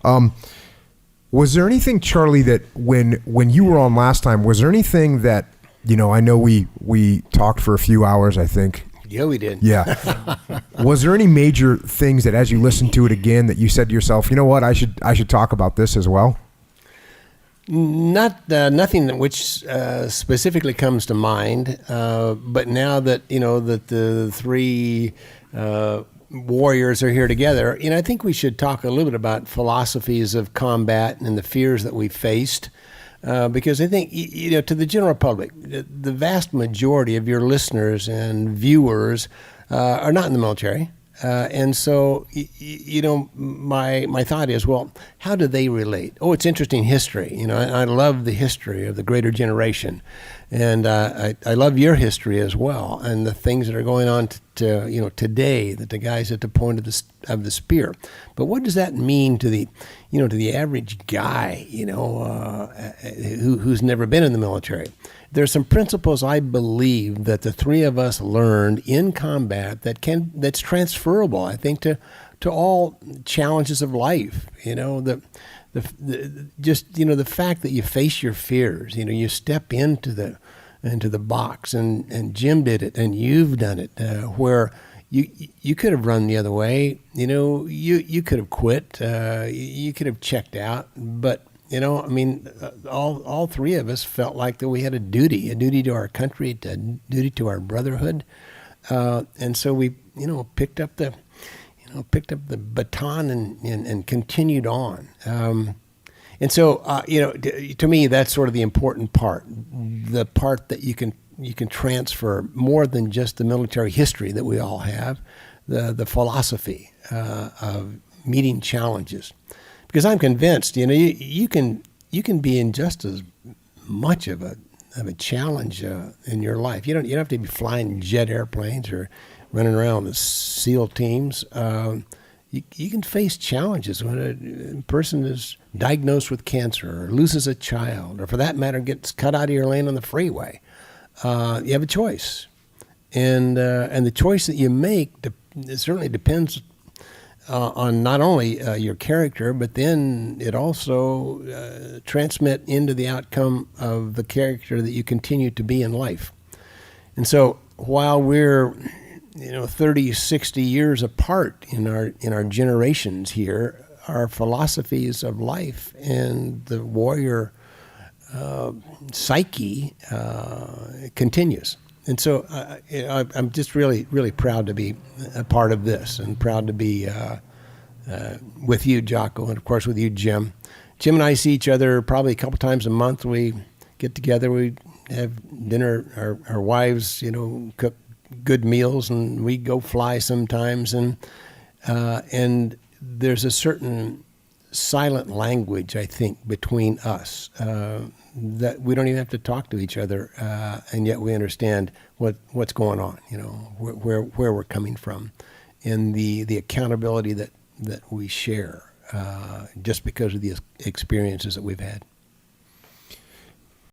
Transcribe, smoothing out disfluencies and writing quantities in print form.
Was there anything, Charlie, that when you were on last time, was there anything that, I know we talked for a few hours, I think. Yeah, we did. Yeah. Was there any major things that as you listened to it again that you said to yourself, you know what, I should talk about this as well? Nothing which specifically comes to mind, but now that that the three warriors are here together, I think we should talk a little bit about philosophies of combat and the fears that we faced, because I think to the general public, the vast majority of your listeners and viewers are not in the military. And so, my thought is, well, how do they relate? Oh, it's interesting history. I love the history of the greater generation. And I love your history as well, and the things that are going on today, that the guys at the point of the spear. But what does that mean to the average guy, who's never been in the military? There's some principles I believe that the three of us learned in combat that's transferable, I think, to all challenges of life. The fact that you face your fears. You step into the box, and Jim did it, and you've done it, where you could have run the other way. You could have quit. You could have checked out, but. All three of us felt like that we had a duty to our country, a duty to our brotherhood, and so we, picked up the baton and continued on. And so, to me, that's sort of the important part, the part that you can transfer more than just the military history that we all have, the philosophy of meeting challenges. Because I'm convinced, you can be in just as much of a challenge in your life. You don't have to be flying jet airplanes or running around with SEAL teams. You can face challenges when a person is diagnosed with cancer or loses a child, or for that matter gets cut out of your lane on the freeway. You have a choice, and the choice that you make it certainly depends on not only your character, but then it also transmit into the outcome of the character that you continue to be in life. And so while we're 30, 60 years apart in our generations here, our philosophies of life and the warrior psyche continues. And so I'm just really, really proud to be a part of this, and proud to be with you, Jocko, and of course with you, Jim. Jim and I see each other probably a couple times a month. We get together, we have dinner, our wives, cook good meals, and we go fly sometimes. And there's a certain silent language, I think, between us that we don't even have to talk to each other, and yet we understand what's going on, where we're coming from, and the accountability that we share just because of the experiences that we've had.